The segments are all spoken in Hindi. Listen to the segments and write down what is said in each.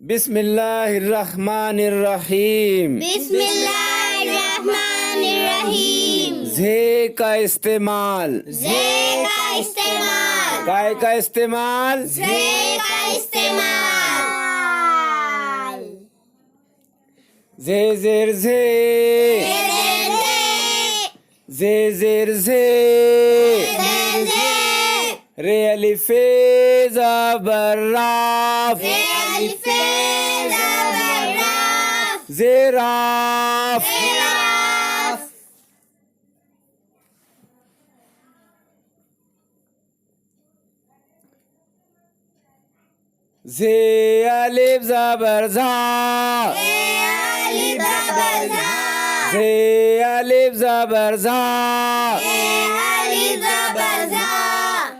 बिस्मिल्लाहिर्रहमानिर्रहीम। बिस्मिल्लाहिर्रहमानिर्रहीम। जे का इस्तेमाल, जे का इस्तेमाल, काय का इस्तेमाल, जे का इस्तेमाल। जे जेर जे, जे जेर जे, रे अलिफे ज़बर राफ, ज़ेराफ, जे अलिफ ज़बर ज़ा, जे अलिफ ज़बर ज़ा,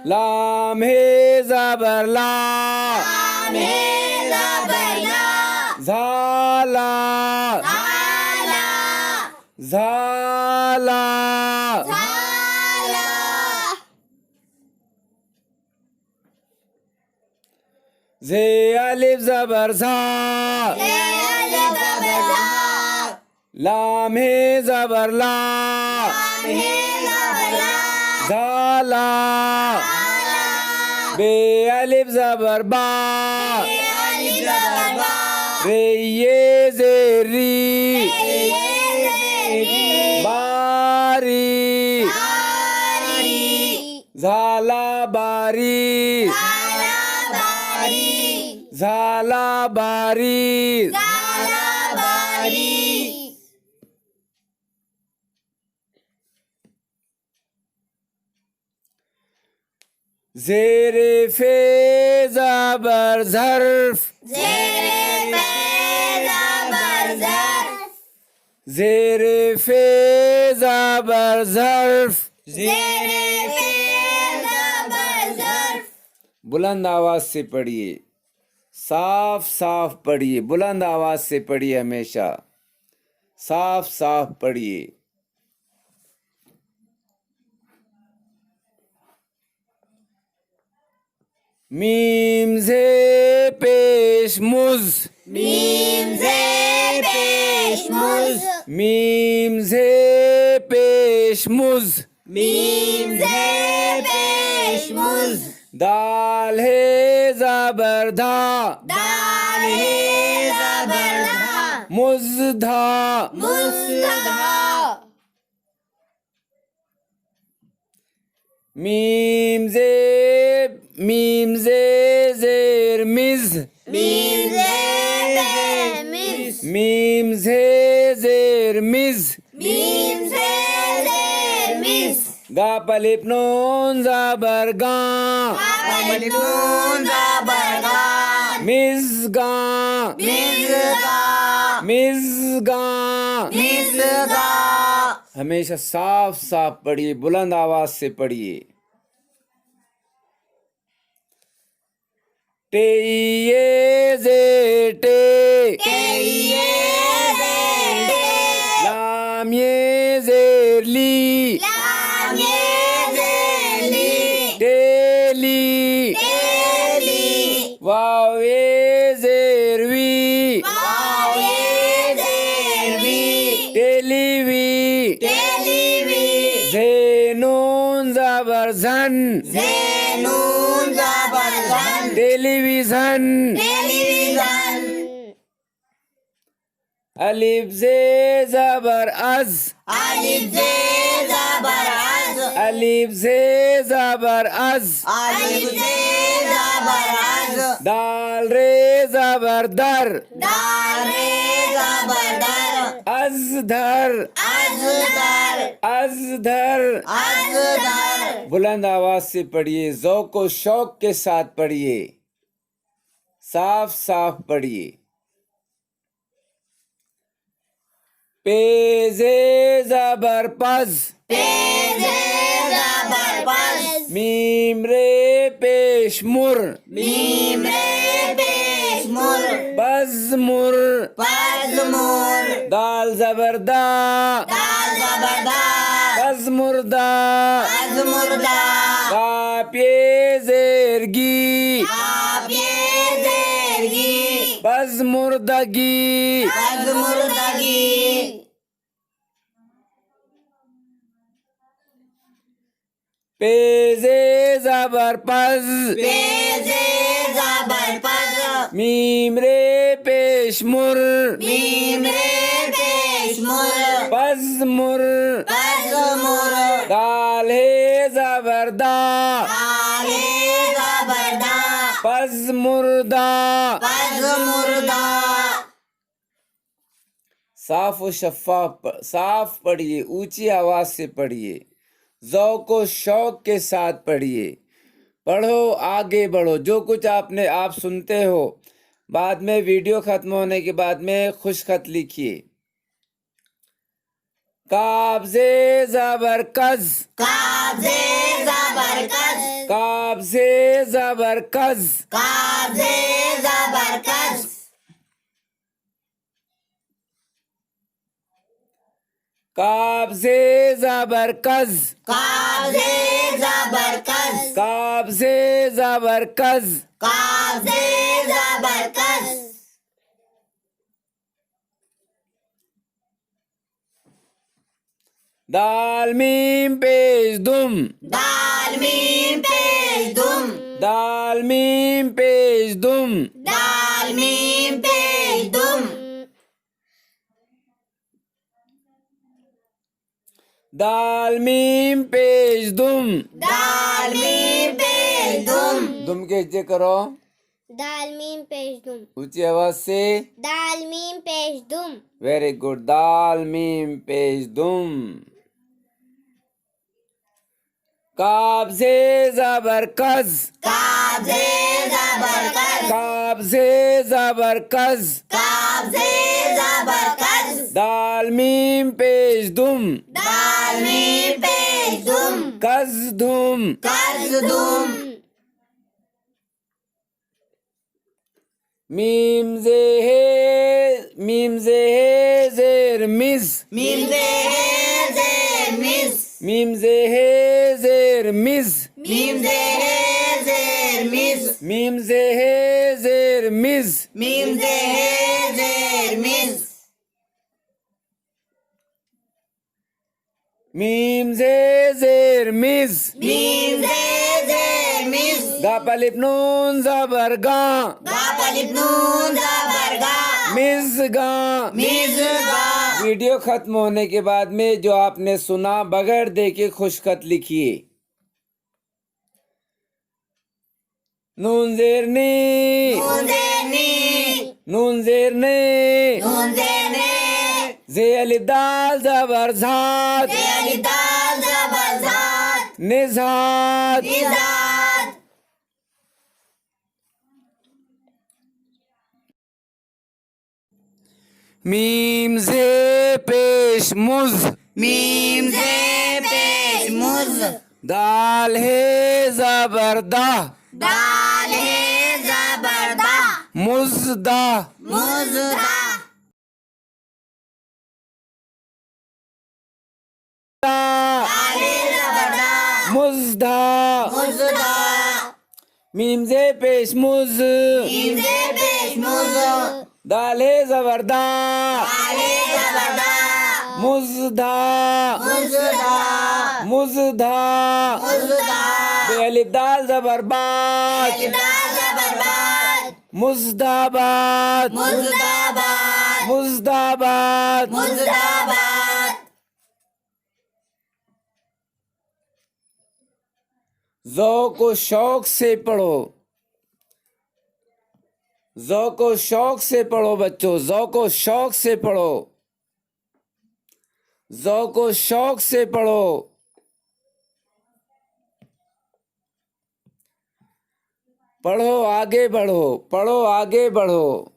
लाम हे ज़बर ला, झाला, झाला, जे अलिफ ज़बर ज़ा, लाम हे ज़बर ला, झाला, बे अलिफ ज़बर बा, रे ये ज़ेरी, बारी, झाला बारी, झाला बारी, ज़ेरे फे ज़बर ज़र्फ, ज़ेरे फे ज़बर ज़र्फ। बुलंद आवाज से पढ़िए, साफ साफ पढ़िए, बुलंद आवाज से पढ़िए, हमेशा साफ साफ पढ़िए। मीम से पेश मुज, मीम से पेश मुज, दाल है ज़बर धा, मुज़धा, मीम से ज़ेर मिज़, मीम से ज़ेर मिज़, गा पलिप नून ज़बर गा, मिज़गा, मिज़गा। हमेशा साफ साफ पढ़िए, बुलंद आवाज से पढ़िए। टे ये जे टे, लाम ये ज़ेर ली, टेली, वाव ये ज़ेर वी, टेलीवी, ज़ेनून ज़बर ज़न, टेलीविज़न, अलिफ ज़े ज़बर अज़, अलिफ ज़े ज़बर अज़, दाल रे ज़बर दर, अज़धर, अज़धर। बुलंद आवाज से पढ़िए, ज़ौक़ व शौक़ के साथ पढ़िए, साफ साफ पढ़िए। पेज़े ज़बर पज़, मीम रे पेश मुर, बज़मुर, दाल ज़बर दा, बज़मुर्दा, काप ये ज़ेर गी, पज़मुर्दगी, पज़मुर्दगी, पेज़े ज़बर पज़, पेज़े ज़बर पज़, मीम रे पेश मुर, मीम रे पेश मुर, पज़मुर, पज़मुर, दाल हे ज़बर दा, दाले ज़बर दा, पज़मुर्दा। पज़मुर्दा। साफ और शफाफ, साफ पढ़िए, ऊंची आवाज से पढ़िए, ज़ौक़ और शौक के साथ पढ़िए। पढ़ो, आगे बढ़ो। जो कुछ आप सुनते हो, बाद में वीडियो खत्म होने के बाद में खुशखत लिखिए। काब्ज़े ज़बर कज़, काब्ज़े ज़बर कज़, काब्ज़े ज़बर कज़, काब्ज़े ज़बर कज़, काब्ज़े ज़बर कज़, काब्ज़े ज़बर कज़, काब्ज़े ज़बर कज़, काब्ज़े ज़बर कज़, दाल मीम पेश दुम, दाल मीम पेश दुम, दाल मीम पेश दुम, दाल मीम पेश दुम, दाल मीम पेश दुम। दाल मीम पेश दुम, दुम के हिज्जे करो, दाल मीम पेश दुम, ऊंची आवाज से। दाल मीम पेश दुम, वेरी गुड। दाल मीम पेश दुम। काब्ज़े ज़बर कज़, काब्ज़े ज़बर कज़, काब्ज़े ज़बर कज़, काब्ज़े ज़बर कज़, दाल मीम पेश दुम, दाल मीम पेश दुम, कज़ दुम, कज़ दुम, मीम जे ज़ेर मिज़, मीम जे है ज़ेर मिज़, मीम जे ज़ेर मिज़, मीम जे है ज़ेर मिज़, मीम जे ज़ेर मिज़, मीम जे है ज़ेर मिज़, मीम जे ज़ेर मिज़, मीम जे ज़ेर मिज़, गाप अलिफ नून ज़बर गा, गाप अलिफ नून ज़बर गा, मिज़ गा। मिज़ गा। वीडियो खत्म होने के बाद में जो आपने सुना बगैर देखे खुशखत लिखिए। नून ज़ेर नी, नून ज़ेर नी, नून ज़ेर ने, नून ज़ेर ने, ज़े अलिफ दाल ज़बर ज़ात, ज़े अलिफ दाल ज़बर ज़ात, निज़ात। निज़ात, मीम जे पेश मुज़, मीम जे पेश मुज़, दाल हे ज़बर दा, दाल है ज़बर दा, मुज़दा, मुज़दा, दाल है ज़बर दा, मुज़दा। मुज़दा, मीम जे पेश मुज़, मीम जे पेश मुज़, दाल हे ज़बर दा, दाल है ज़बर दा, मुज़दा, मुज़दा, मुज़दा। मुज़दा, बे अलिफ दाल ज़बर बात, अलिफ दाल ज़बर बाद, मुज़दाबाद, मुज़दाबाद, मुज़दाबाद। मुज़दाबाद, ज़ौक़ और शौक से पढ़ो, ज़ौक़ और शौक से पढ़ो बच्चों, ज़ौक़ और शौक से पढ़ो, ज़ौक़ और शौक से पढ़ो। पढ़ो, आगे बढ़ो, पढ़ो, आगे बढ़ो।